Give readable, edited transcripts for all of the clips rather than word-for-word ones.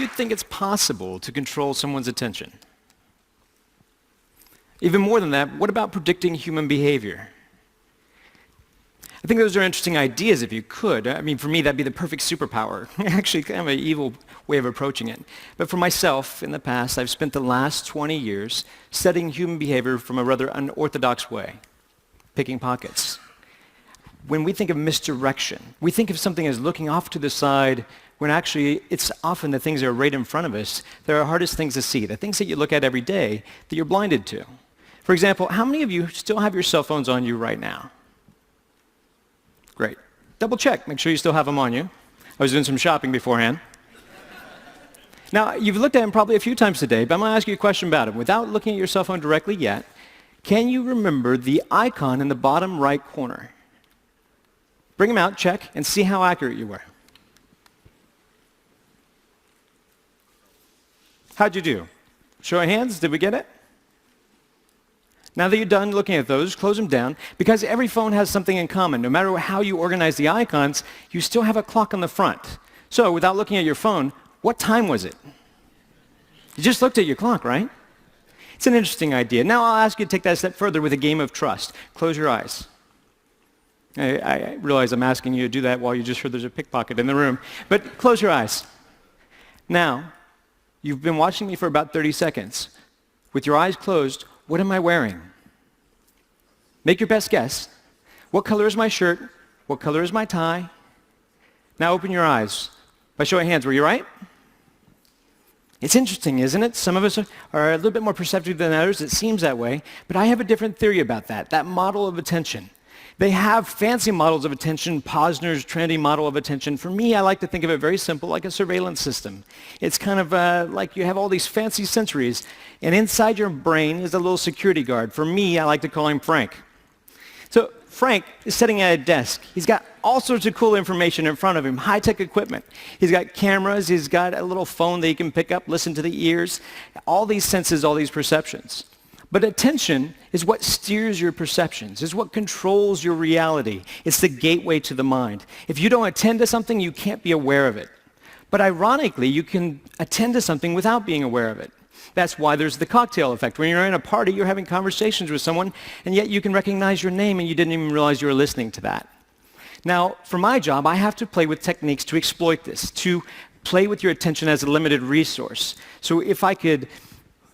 you think it's possible to control someone's attention? Even more than that, what about predicting human behavior? I think those are interesting ideas if you could. I mean, for me, that'd be the perfect superpower. Actually, kind of an evil way of approaching it. But for myself, in the past, I've spent the last 20 years studying human behavior from a rather unorthodox way, picking pockets. When we think of misdirection, we think of something as looking off to the side when actually it's often the things that are right in front of us that are the hardest things to see, the things that you look at every day that you're blinded to. For example, how many of you still have your cell phones on you right now? Great. Double check. Make sure you still have them on you. I was doing some shopping beforehand. Now, you've looked at them probably a few times today, but I'm going to ask you a question about them. Without looking at your cell phone directly yet, can you remember the icon in the bottom right corner? Bring them out, check, and see how accurate you were. How'd you do? Show of hands, did we get it? Now that you're done looking at those, close them down, because every phone has something in common. No matter how you organize the icons, you still have a clock on the front. So without looking at your phone, what time was it? You just looked at your clock, right? It's an interesting idea. Now I'll ask you to take that a step further with a game of trust. Close your eyes. I realize I'm asking you to do that while you just heard there's a pickpocket in the room, but close your eyes. Now, you've been watching me for about 30 seconds. With your eyes closed, what am I wearing? Make your best guess. What color is my shirt? What color is my tie? Now open your eyes. By show of hands, were you right? It's interesting, isn't it? Some of us are a little bit more perceptive than others. It seems that way. But I have a different theory about that model of attention. They have fancy models of attention, Posner's trendy model of attention. For me, I like to think of it very simple, like a surveillance system. It's kind of like you have all these fancy sensories, and inside your brain is a little security guard. For me, I like to call him Frank. So Frank is sitting at a desk. He's got all sorts of cool information in front of him, high-tech equipment. He's got cameras. He's got a little phone that he can pick up, listen to the ears, all these senses, all these perceptions. But attention is what steers your perceptions, is what controls your reality. It's the gateway to the mind. If you don't attend to something, you can't be aware of it. But ironically, you can attend to something without being aware of it. That's why there's the cocktail effect. When you're in a party, you're having conversations with someone, and yet you can recognize your name, and you didn't even realize you were listening to that. Now, for my job, I have to play with techniques to exploit this, to play with your attention as a limited resource. So if I could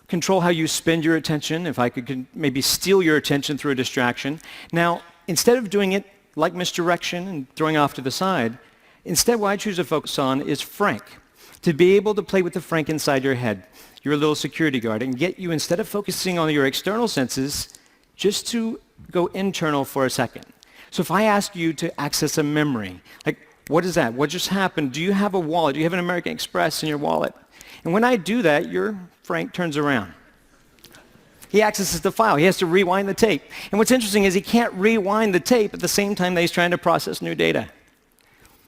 control how you spend your attention, if I could maybe steal your attention through a distraction. Now, instead of doing it like misdirection and throwing off to the side, instead what I choose to focus on is Frank. To be able to play with the Frank inside your head, your little security guard, and get you, instead of focusing on your external senses, just to go internal for a second. So if I ask you to access a memory, like, what is that? What just happened? Do you have a wallet? Do you have an American Express in your wallet? And when I do that, your Frank turns around. He accesses the file. He has to rewind the tape. And what's interesting is he can't rewind the tape at the same time that he's trying to process new data.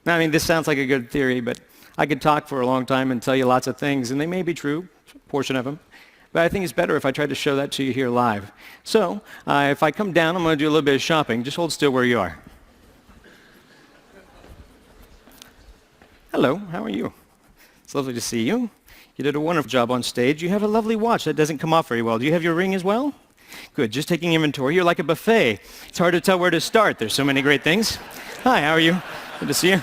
Now, I mean, this sounds like a good theory, but I could talk for a long time and tell you lots of things, and they may be true, a portion of them. But I think it's better if I try to show that to you here live. So, if I come down, I'm going to do a little bit of shopping. Just hold still where you are. Hello, how are you? It's lovely to see you. You did a wonderful job on stage. You have a lovely watch that doesn't come off very well. Do you have your ring as well? Good, just taking inventory. You're like a buffet. It's hard to tell where to start. There's so many great things. Hi, how are you? Good to see you.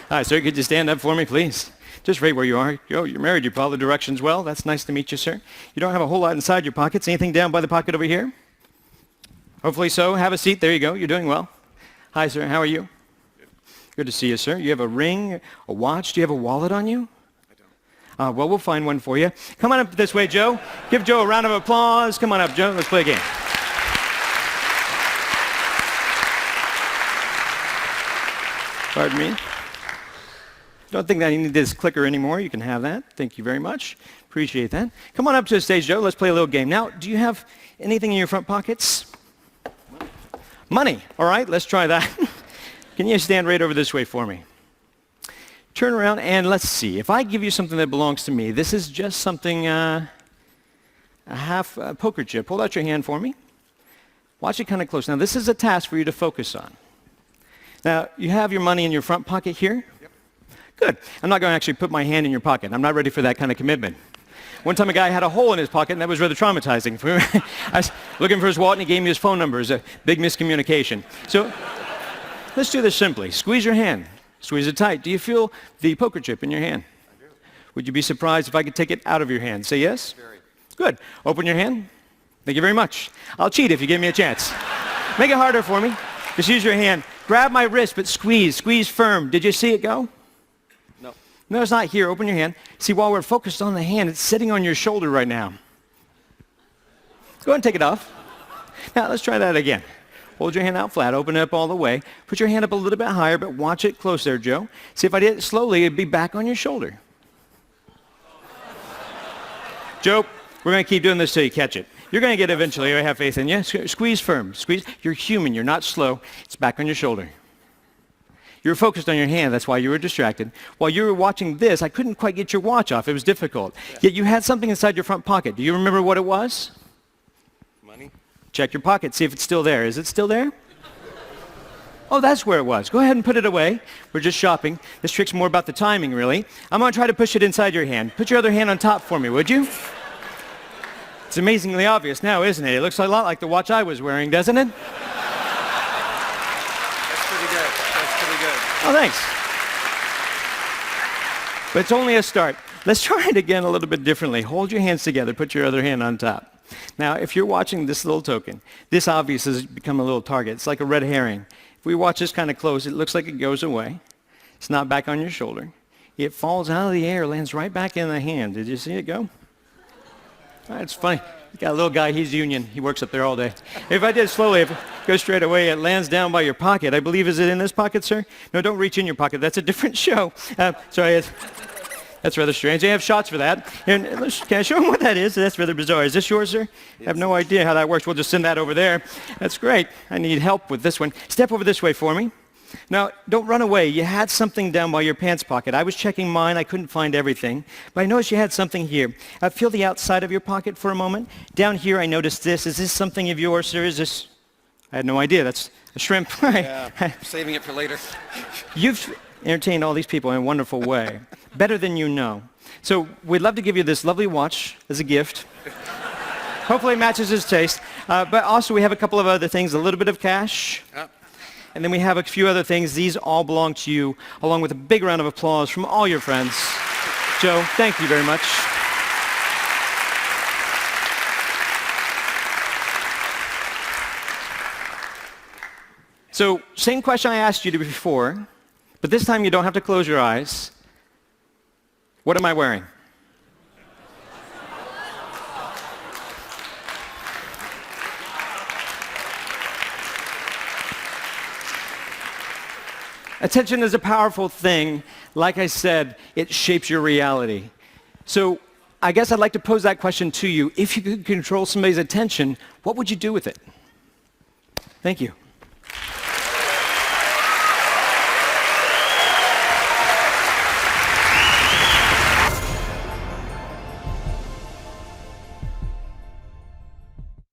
Hi, sir, could you stand up for me, please? Just right where you are. You're married. You follow the directions well. That's nice to meet you, sir. You don't have a whole lot inside your pockets. Anything down by the pocket over here? Hopefully so. Have a seat. There you go. You're doing well. Hi, sir. How are you? Good to see you, sir. You have a ring, a watch. Do you have a wallet on you? Well, we'll find one for you. Come on up this way, Joe. Give Joe a round of applause. Come on up, Joe. Let's play a game. Pardon me. Don't think that you need this clicker anymore. You can have that. Thank you very much. Appreciate that. Come on up to the stage, Joe. Let's play a little game. Now, do you have anything in your front pockets? Money. All right, let's try that. Can you stand right over this way for me? Turn around and let's see. If I give you something that belongs to me, this is just something, a half poker chip. Hold out your hand for me. Watch it kind of close. Now, this is a task for you to focus on. Now, you have your money in your front pocket here. Yep. Good. I'm not going to actually put my hand in your pocket. I'm not ready for that kind of commitment. One time a guy had a hole in his pocket, and that was rather traumatizing. I was looking for his wallet, and he gave me his phone number. It was a big miscommunication. So let's do this simply. Squeeze your hand. Squeeze it tight. Do you feel the poker chip in your hand? I do. Would you be surprised if I could take it out of your hand? Say yes? Very. Good. Open your hand. Thank you very much. I'll cheat if you give me a chance. Make it harder for me. Just use your hand. Grab my wrist, but squeeze. Squeeze firm. Did you see it go? No. No, it's not here. Open your hand. See, while we're focused on the hand, it's sitting on your shoulder right now. Go ahead and take it off. Now, let's try that again. Hold your hand out flat. Open it up all the way. Put your hand up a little bit higher, but watch it close there, Joe. See, if I did it slowly, it'd be back on your shoulder. Joe, we're going to keep doing this till you catch it. You're going to get it eventually. I have faith in you. Squeeze firm. Squeeze. You're human. You're not slow. It's back on your shoulder. You were focused on your hand. That's why you were distracted. While you were watching this, I couldn't quite get your watch off. It was difficult. Yet you had something inside your front pocket. Do you remember what it was? Money. Check your pocket. See if it's still there. Is it still there? Oh, that's where it was. Go ahead and put it away. We're just shopping. This trick's more about the timing, really. I'm going to try to push it inside your hand. Put your other hand on top for me, would you? It's amazingly obvious now, isn't it? It looks a lot like the watch I was wearing, doesn't it? That's pretty good. That's pretty good. Oh, thanks. But it's only a start. Let's try it again a little bit differently. Hold your hands together. Put your other hand on top. Now, if you're watching this little token, this obviously has become a little target. It's like a red herring. If we watch this kind of close, it looks like it goes away. It's not back on your shoulder. It falls out of the air, lands right back in the hand. Did you see it go? It's funny. You got a little guy, he's union. He works up there all day. If I did it slowly, if it goes straight away, it lands down by your pocket. I believe, is it in this pocket, sir? No, don't reach in your pocket. That's a different show. Sorry, that's rather strange. They have shots for that. And can I show them what that is? That's rather bizarre. Is this yours, sir? I have no idea how that works. We'll just send that over there. That's great. I need help with this one. Step over this way for me. Now, don't run away. You had something down by your pants pocket. I was checking mine. I couldn't find everything. But I noticed you had something here. Feel the outside of your pocket for a moment. Down here, I noticed this. Is this something of yours, sir? Is this? I had no idea. That's a shrimp. Yeah, saving it for later. You've entertained all these people in a wonderful way. Better than you know. So we'd love to give you this lovely watch as a gift. Hopefully it matches his taste. But also we have a couple of other things. A little bit of cash. And then we have a few other things. These all belong to you, along with a big round of applause from all your friends. Joe, thank you very much. So, same question I asked you before, but this time you don't have to close your eyes. What am I wearing? Attention is a powerful thing. Like I said, it shapes your reality. So I guess I'd like to pose that question to you. If you could control somebody's attention, what would you do with it? Thank you.